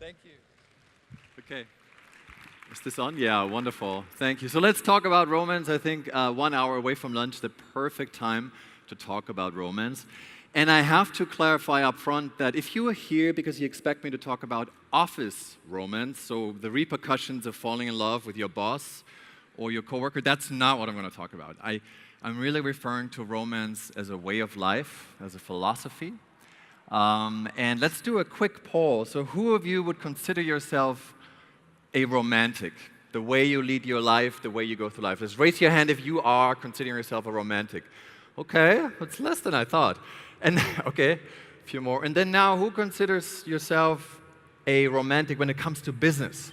Thank you. Okay. Is this on? Yeah, wonderful. Thank you. So let's talk about romance. I think 1 hour away from lunch, the perfect time to talk about romance. And I have to clarify up front that if you are here because you expect me to talk about office romance, so the repercussions of falling in love with your boss or your coworker, that's not what I'm going to talk about. I'm really referring to romance as a way of life, as a philosophy. And let's do a quick poll. So who of you would consider yourself a romantic? The way you lead your life, the way you go through life. Just raise your hand if you are considering yourself a romantic. Okay, that's less than I thought. And okay, a few more. And then now, who considers yourself a romantic when it comes to business?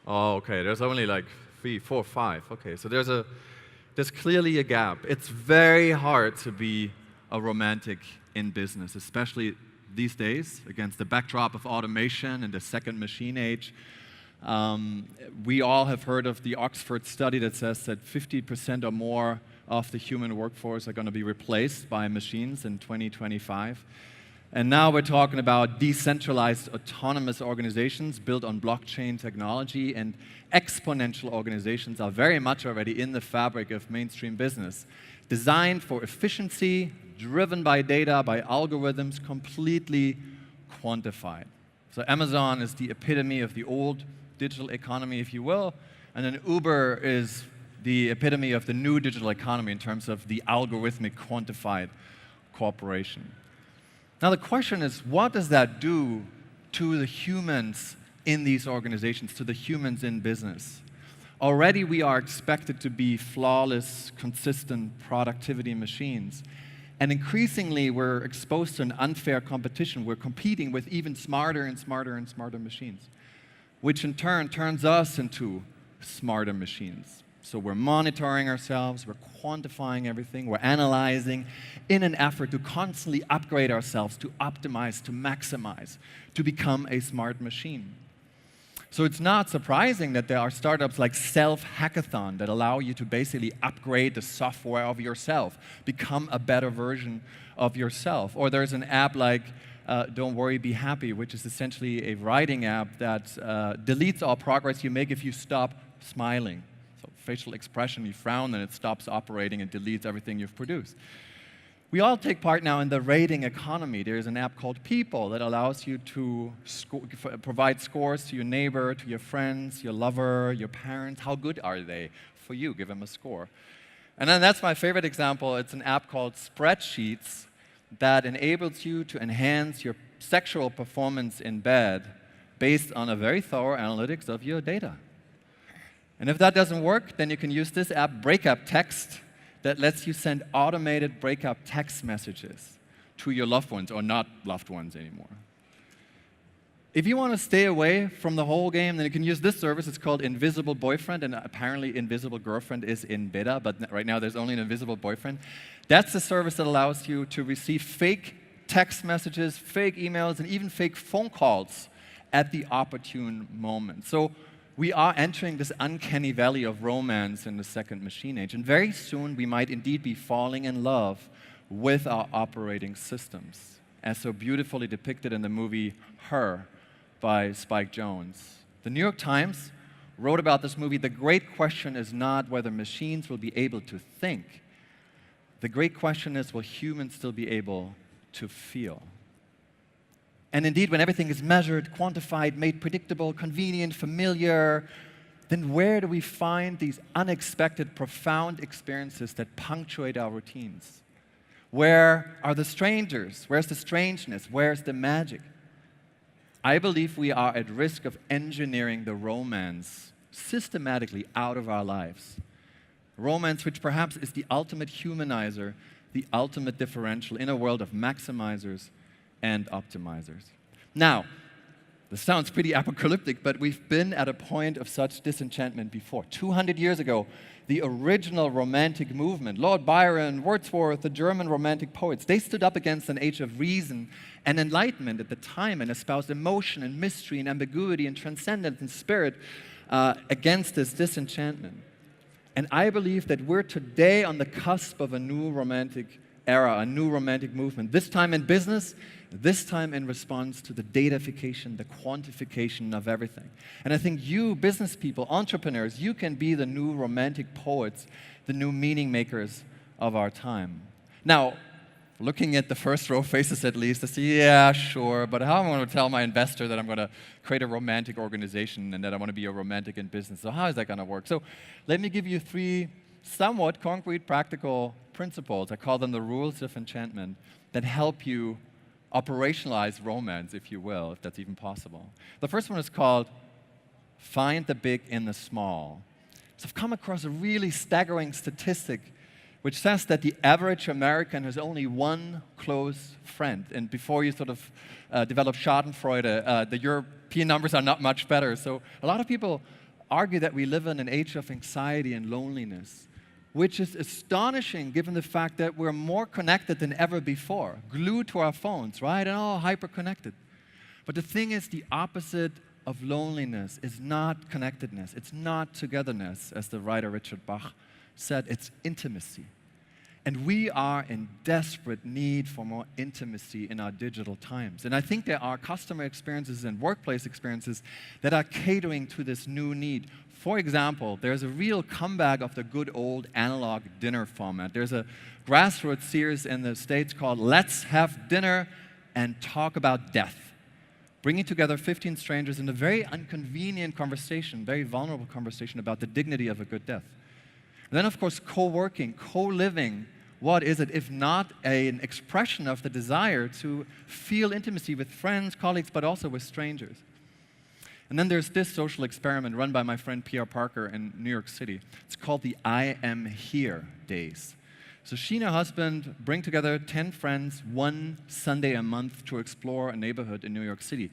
Oh, okay, there's only like 3, 4, 5. Okay, so there's clearly a gap. It's very hard to be a romantic in business, especially these days, against the backdrop of automation and the second machine age. We all have heard of the Oxford study that says that 50% or more of the human workforce are going to be replaced by machines in 2025. And now we're talking about decentralized autonomous organizations built on blockchain technology, and exponential organizations are very much already in the fabric of mainstream business, designed for efficiency, driven by data, by algorithms, completely quantified. So Amazon is the epitome of the old digital economy, if you will, and then Uber is the epitome of the new digital economy in terms of the algorithmic quantified corporation. Now the question is, what does that do to the humans in these organizations, to the humans in business? Already we are expected to be flawless, consistent productivity machines. And increasingly we're exposed to an unfair competition. We're competing with even smarter and smarter and smarter machines, which in turn turns us into smarter machines. So we're monitoring ourselves, we're quantifying everything, we're analyzing in an effort to constantly upgrade ourselves, to optimize, to maximize, to become a smart machine. So it's not surprising that there are startups like Self-Hackathon that allow you to basically upgrade the software of yourself, become a better version of yourself. Or there's an app like Don't Worry, Be Happy, which is essentially a writing app that deletes all progress you make if you stop smiling. So facial expression, you frown, and it stops operating and deletes everything you've produced. We all take part now in the rating economy. There's an app called People that allows you to provide scores to your neighbor, to your friends, your lover, your parents. How good are they for you? Give them a score. And then that's my favorite example. It's an app called Spreadsheets that enables you to enhance your sexual performance in bed based on a very thorough analytics of your data. And if that doesn't work, then you can use this app, Breakup Text, that lets you send automated breakup text messages to your loved ones, or not loved ones anymore. If you want to stay away from the whole game, then you can use this service. It's called Invisible Boyfriend, and apparently Invisible Girlfriend is in beta, but right now there's only an Invisible Boyfriend. That's the service that allows you to receive fake text messages, fake emails, and even fake phone calls at the opportune moment. So we are entering this uncanny valley of romance in the second machine age, and very soon we might indeed be falling in love with our operating systems, as so beautifully depicted in the movie Her by Spike Jonze. The New York Times wrote about this movie, the great question is not whether machines will be able to think. The great question is, will humans still be able to feel? And indeed, when everything is measured, quantified, made predictable, convenient, familiar, then where do we find these unexpected, profound experiences that punctuate our routines? Where are the strangers? Where's the strangeness? Where's the magic? I believe we are at risk of engineering the romance systematically out of our lives. Romance, which perhaps is the ultimate humanizer, the ultimate differential in a world of maximizers and optimizers. Now, this sounds pretty apocalyptic, but we've been at a point of such disenchantment before. 200 years ago, the original Romantic movement, Lord Byron, Wordsworth, the German Romantic poets, they stood up against an age of reason and enlightenment at the time and espoused emotion and mystery and ambiguity and transcendence and spirit against this disenchantment. And I believe that we're today on the cusp of a new Romantic era, a new romantic movement. This time in business, this time in response to the datafication, the quantification of everything. And I think you, business people, entrepreneurs, you can be the new romantic poets, the new meaning makers of our time. Now, looking at the first row faces at least, I say, yeah, sure, but how am I going to tell my investor that I'm going to create a romantic organization and that I want to be a romantic in business? So how is that going to work? So let me give you 3 somewhat concrete, practical principles. I call them the rules of enchantment that help you operationalize romance, if you will, if that's even possible. The first one is called find the big in the small. So I've come across a really staggering statistic which says that the average American has only one close friend. And before you sort of develop Schadenfreude, the European numbers are not much better. So a lot of people argue that we live in an age of anxiety and loneliness, which is astonishing given the fact that we're more connected than ever before, glued to our phones, right? And all hyper-connected. But the thing is, the opposite of loneliness is not connectedness. It's not togetherness, as the writer Richard Bach said. It's intimacy. And we are in desperate need for more intimacy in our digital times. And I think there are customer experiences and workplace experiences that are catering to this new need. For example, there's a real comeback of the good old analog dinner format. There's a grassroots series in the States called Let's Have Dinner and Talk About Death, bringing together 15 strangers in a very inconvenient conversation, very vulnerable conversation about the dignity of a good death. And then, of course, co-working, co-living. What is it if not an expression of the desire to feel intimacy with friends, colleagues, but also with strangers? And then there's this social experiment run by my friend Pierre Parker in New York City. It's called the I Am Here Days. So she and her husband bring together 10 friends one Sunday a month to explore a neighborhood in New York City.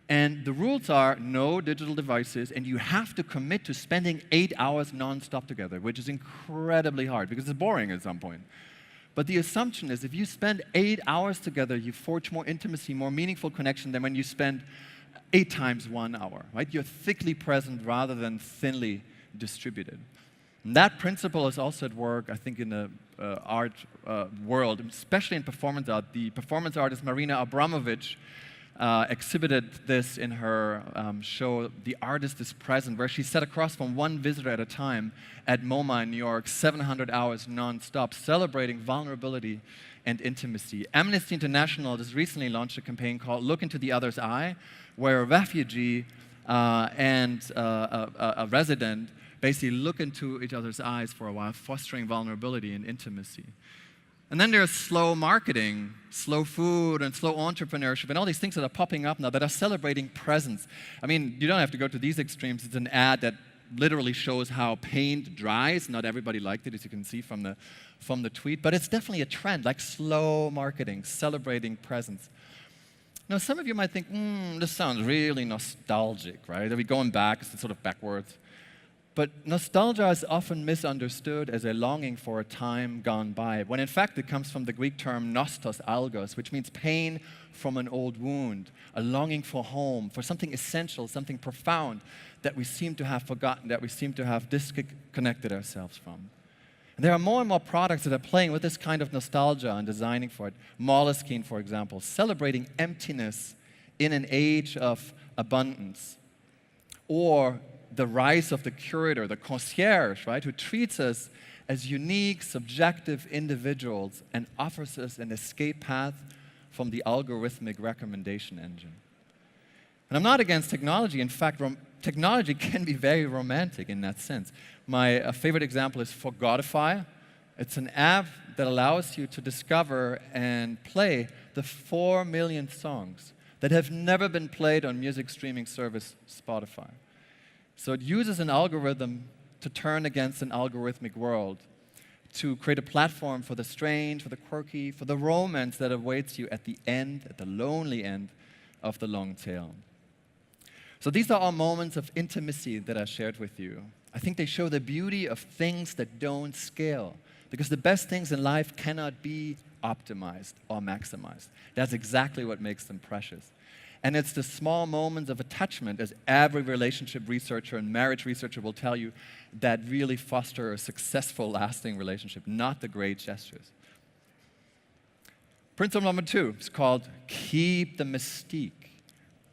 And the rules are no digital devices, and you have to commit to spending 8 hours nonstop together, which is incredibly hard because it's boring at some point. But the assumption is if you spend 8 hours together, you forge more intimacy, more meaningful connection than when you spend 8 times 1 hour, right? You're thickly present rather than thinly distributed. And that principle is also at work, I think, in the art world, especially in performance art. The performance artist Marina Abramovic exhibited this in her show, The Artist is Present, where she sat across from one visitor at a time at MoMA in New York, 700 hours nonstop, celebrating vulnerability and intimacy. Amnesty International just recently launched a campaign called Look Into the Other's Eye, where a refugee and a resident basically look into each other's eyes for a while, fostering vulnerability and intimacy. And then there's slow marketing, slow food, and slow entrepreneurship, and all these things that are popping up now that are celebrating presence. I mean, you don't have to go to these extremes. It's an ad that literally shows how paint dries. Not everybody liked it, as you can see from the tweet, but it's definitely a trend, like slow marketing, celebrating presence. Now, some of you might think, this sounds really nostalgic, right? Are we going back? It's sort of backwards. But nostalgia is often misunderstood as a longing for a time gone by, when in fact it comes from the Greek term nostos algos, which means pain from an old wound, a longing for home, for something essential, something profound that we seem to have forgotten, that we seem to have disconnected ourselves from. And there are more and more products that are playing with this kind of nostalgia and designing for it. Moleskine, for example, celebrating emptiness in an age of abundance. Or the rise of the curator, the concierge, right, who treats us as unique, subjective individuals and offers us an escape path from the algorithmic recommendation engine. And I'm not against technology. In fact, technology can be very romantic in that sense. My favorite example is Forgotify. It's an app that allows you to discover and play the 4 million songs that have never been played on music streaming service Spotify. So it uses an algorithm to turn against an algorithmic world, to create a platform for the strange, for the quirky, for the romance that awaits you at the end, at the lonely end of the long tail. So these are all moments of intimacy that I shared with you. I think they show the beauty of things that don't scale, because the best things in life cannot be optimized or maximized. That's exactly what makes them precious. And it's the small moments of attachment, as every relationship researcher and marriage researcher will tell you, that really foster a successful, lasting relationship, not the great gestures. Principle number 2 is called keep the mystique.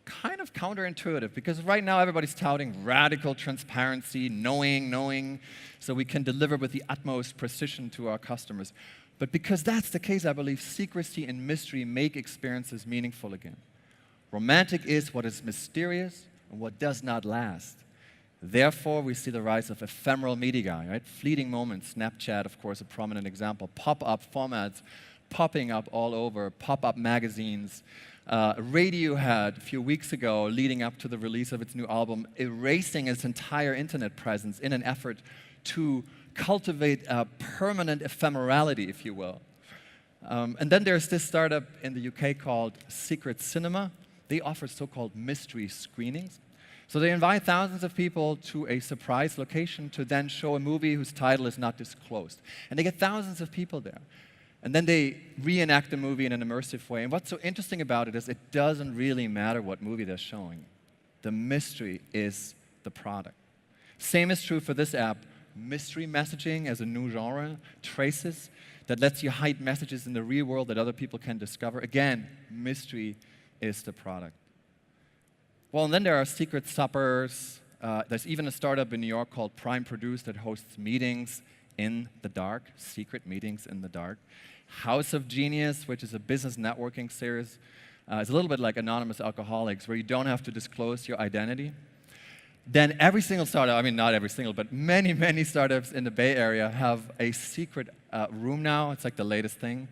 Kind of counterintuitive, because right now everybody's touting radical transparency, knowing, so we can deliver with the utmost precision to our customers. But because that's the case, I believe secrecy and mystery make experiences meaningful again. Romantic is what is mysterious and what does not last. Therefore, we see the rise of ephemeral media, right? Fleeting moments. Snapchat, of course, a prominent example. Pop-up formats popping up all over, pop-up magazines. Radiohead, a few weeks ago, leading up to the release of its new album, erasing its entire internet presence in an effort to cultivate a permanent ephemerality, if you will. And then there's this startup in the UK called Secret Cinema. They offer so-called mystery screenings. So they invite thousands of people to a surprise location to then show a movie whose title is not disclosed. And they get thousands of people there. And then they reenact the movie in an immersive way. And what's so interesting about it is it doesn't really matter what movie they're showing. The mystery is the product. Same is true for this app. Mystery messaging as a new genre, traces, that lets you hide messages in the real world that other people can discover. Again, mystery is the product. Well, and then there are secret suppers. There's even a startup in New York called Prime Produce that hosts meetings in the dark, secret meetings in the dark. House of Genius, which is a business networking series, is a little bit like Anonymous Alcoholics, where you don't have to disclose your identity. Then every single startup, I mean not every single, but many startups in the Bay Area have a secret room now. It's like the latest thing.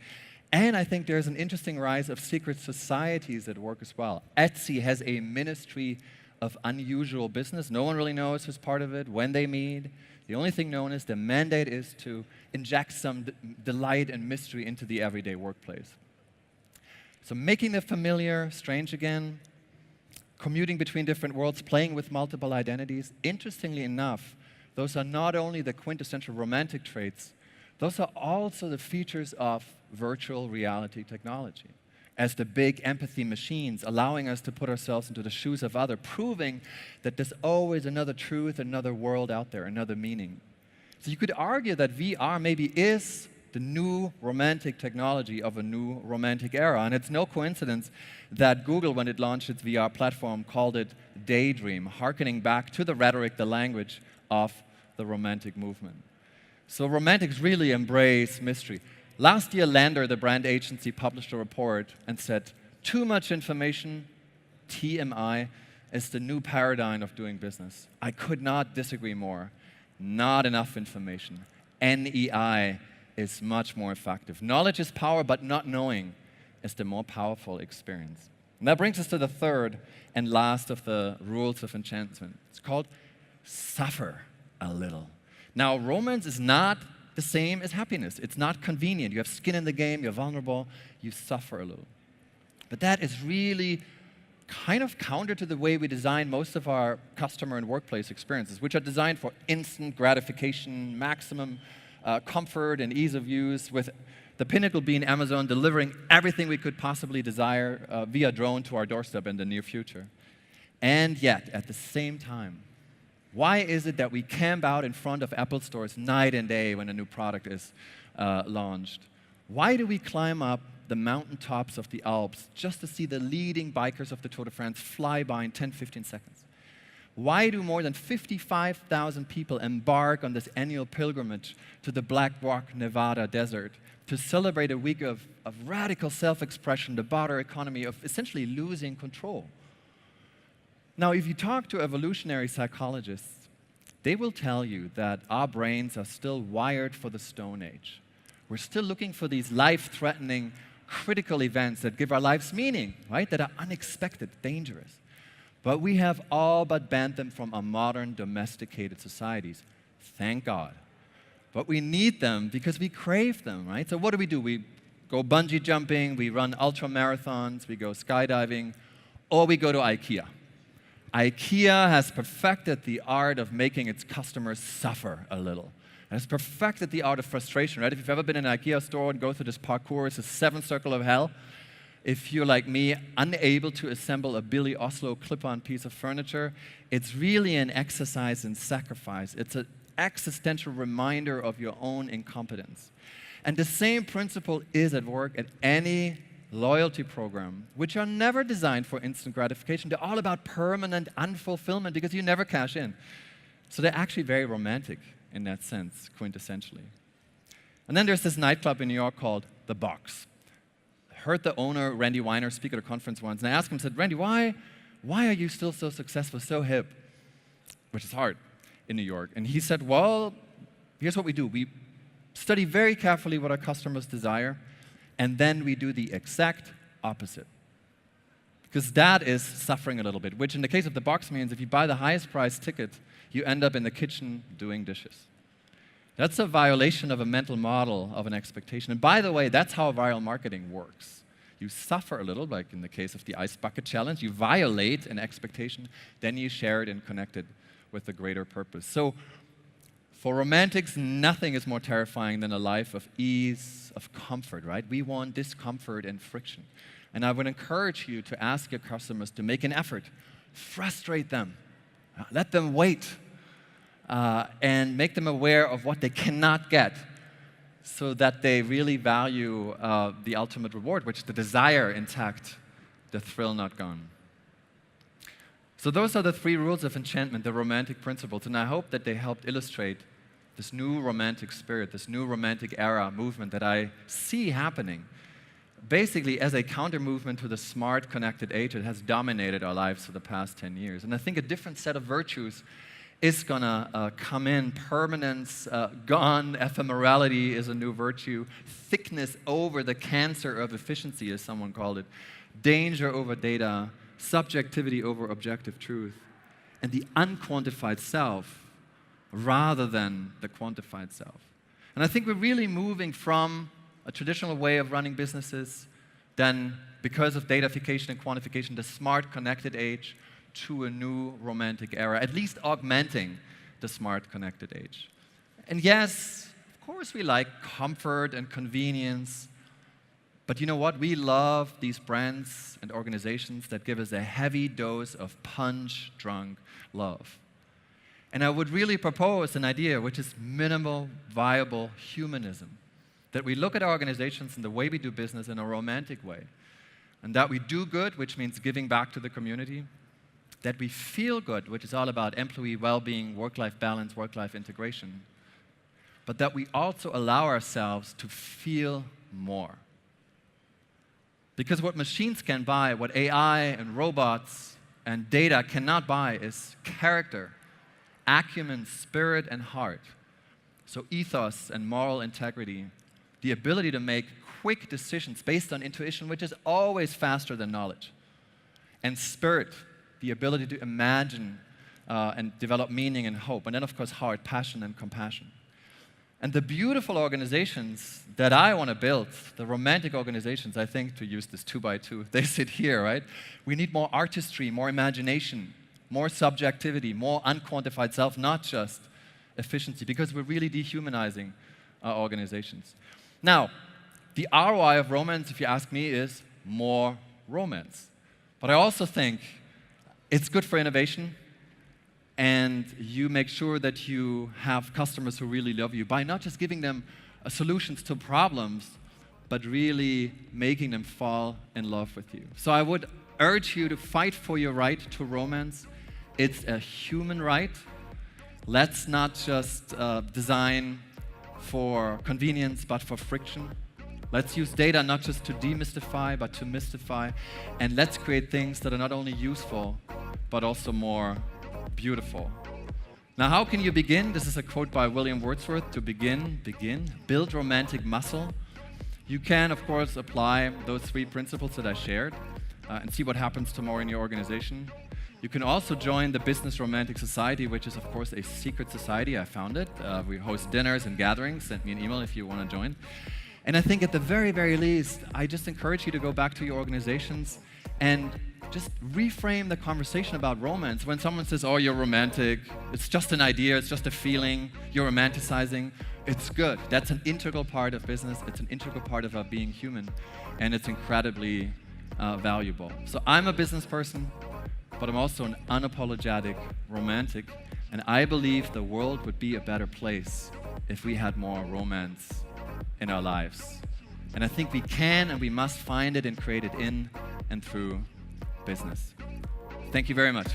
And I think there's an interesting rise of secret societies at work as well. Etsy has a ministry of unusual business. No one really knows who's part of it, when they meet. The only thing known is the mandate is to inject some delight and mystery into the everyday workplace. So making the familiar strange again, commuting between different worlds, playing with multiple identities. Interestingly enough, those are not only the quintessential romantic traits, those are also the features of virtual reality technology as the big empathy machines, allowing us to put ourselves into the shoes of others, proving that there's always another truth, another world out there, another meaning. So you could argue that VR maybe is the new romantic technology of a new romantic era. And it's no coincidence that Google, when it launched its VR platform, called it Daydream, hearkening back to the rhetoric, the language of the romantic movement. So romantics really embrace mystery. Last year, Lander, the brand agency, published a report and said, too much information, TMI, is the new paradigm of doing business. I could not disagree more. Not enough information. NEI is much more effective. Knowledge is power, but not knowing is the more powerful experience. And that brings us to the third and last of the rules of enchantment. It's called suffer a little. Now, romance is not the same as happiness. It's not convenient. You have skin in the game, you're vulnerable, you suffer a little. But that is really kind of counter to the way we design most of our customer and workplace experiences, which are designed for instant gratification, maximum comfort and ease of use, with the pinnacle being Amazon delivering everything we could possibly desire via drone to our doorstep in the near future. And yet, at the same time, why is it that we camp out in front of Apple stores night and day when a new product is launched? Why do we climb up the mountaintops of the Alps just to see the leading bikers of the Tour de France fly by in 10, 15 seconds? Why do more than 55,000 people embark on this annual pilgrimage to the Black Rock, Nevada desert to celebrate a week of radical self-expression, the barter economy, of essentially losing control? Now, if you talk to evolutionary psychologists, they will tell you that our brains are still wired for the Stone Age. We're still looking for these life-threatening, critical events that give our lives meaning, right? That are unexpected, dangerous. But we have all but banned them from our modern, domesticated societies. Thank God. But we need them because we crave them, right? So what do? We go bungee jumping, we run ultra marathons, we go skydiving, or we go to IKEA. IKEA has perfected the art of making its customers suffer a little. And it's perfected the art of frustration, right? If you've ever been in an IKEA store and go through this parkour, it's a seventh circle of hell. If you're like me, unable to assemble a Billy Oslo clip-on piece of furniture, it's really an exercise in sacrifice. It's an existential reminder of your own incompetence. And the same principle is at work at any loyalty program, which are never designed for instant gratification. They're all about permanent unfulfillment because you never cash in. So they're actually very romantic in that sense, quintessentially. And then there's this nightclub in New York called The Box. I heard the owner, Randy Weiner, speak at a conference once, and I asked him, I said, Randy, why are you still so successful, so hip? Which is hard in New York. And he said, well, here's what we do. We study very carefully what our customers desire, and then we do the exact opposite. Because that is suffering a little bit, which in the case of The Box means if you buy the highest priced ticket, you end up in the kitchen doing dishes. That's a violation of a mental model of an expectation. And by the way, that's how viral marketing works. You suffer a little, like in the case of the Ice Bucket Challenge. You violate an expectation, then you share it and connect it with a greater purpose. So for romantics, nothing is more terrifying than a life of ease, of comfort, right? We want discomfort and friction. And I would encourage you to ask your customers to make an effort. Frustrate them. Let them wait. And make them aware of what they cannot get so that they really value the ultimate reward, which is the desire intact, the thrill not gone. So those are the 3 rules of enchantment, the romantic principles, and I hope that they helped illustrate this new romantic spirit, this new romantic era movement that I see happening, basically as a counter-movement to the smart, connected age that has dominated our lives for the past 10 years. And I think a different set of virtues is going to come in. Permanence gone, ephemerality is a new virtue, thickness over the cancer of efficiency, as someone called it, danger over data, subjectivity over objective truth, and the unquantified self rather than the quantified self. And I think we're really moving from a traditional way of running businesses, then because of datafication and quantification, the smart, connected age, to a new romantic era, at least augmenting the smart, connected age. And yes, of course we like comfort and convenience, but you know what? We love these brands and organizations that give us a heavy dose of punch-drunk love. And I would really propose an idea which is minimal viable humanism, that we look at our organizations and the way we do business in a romantic way, and that we do good, which means giving back to the community, that we feel good, which is all about employee well-being, work-life balance, work-life integration, but that we also allow ourselves to feel more. Because what machines can buy, what AI and robots and data cannot buy is character, acumen, spirit, and heart. So ethos and moral integrity, the ability to make quick decisions based on intuition, which is always faster than knowledge, and spirit, the ability to imagine and develop meaning and hope. And then, of course, heart, passion, and compassion. And the beautiful organizations that I want to build, the romantic organizations, I think, to use this 2x2, they sit here, right? We need more artistry, more imagination, more subjectivity, more unquantified self, not just efficiency, because we're really dehumanizing our organizations. Now, the ROI of romance, if you ask me, is more romance. But I also think it's good for innovation, and you make sure that you have customers who really love you by not just giving them solutions to problems, but really making them fall in love with you. So I would urge you to fight for your right to romance. It's a human right. Let's not just design for convenience, but for friction. Let's use data not just to demystify, but to mystify. And let's create things that are not only useful, but also more beautiful. Now, how can you begin? This is a quote by William Wordsworth. To begin, build romantic muscle. You can, of course, apply those 3 principles that I shared and see what happens tomorrow in your organization. You can also join the Business Romantic Society, which is, of course, a secret society. I found it. We host dinners and gatherings. Send me an email if you want to join. And I think at the very, very least, I just encourage you to go back to your organizations and just reframe the conversation about romance. When someone says, oh, you're romantic, it's just an idea, it's just a feeling, you're romanticizing, it's good. That's an integral part of business, it's an integral part of our being human, and it's incredibly valuable. So I'm a business person, but I'm also an unapologetic romantic, and I believe the world would be a better place if we had more romance in our lives. And I think we can and we must find it and create it in and through business. Thank you very much.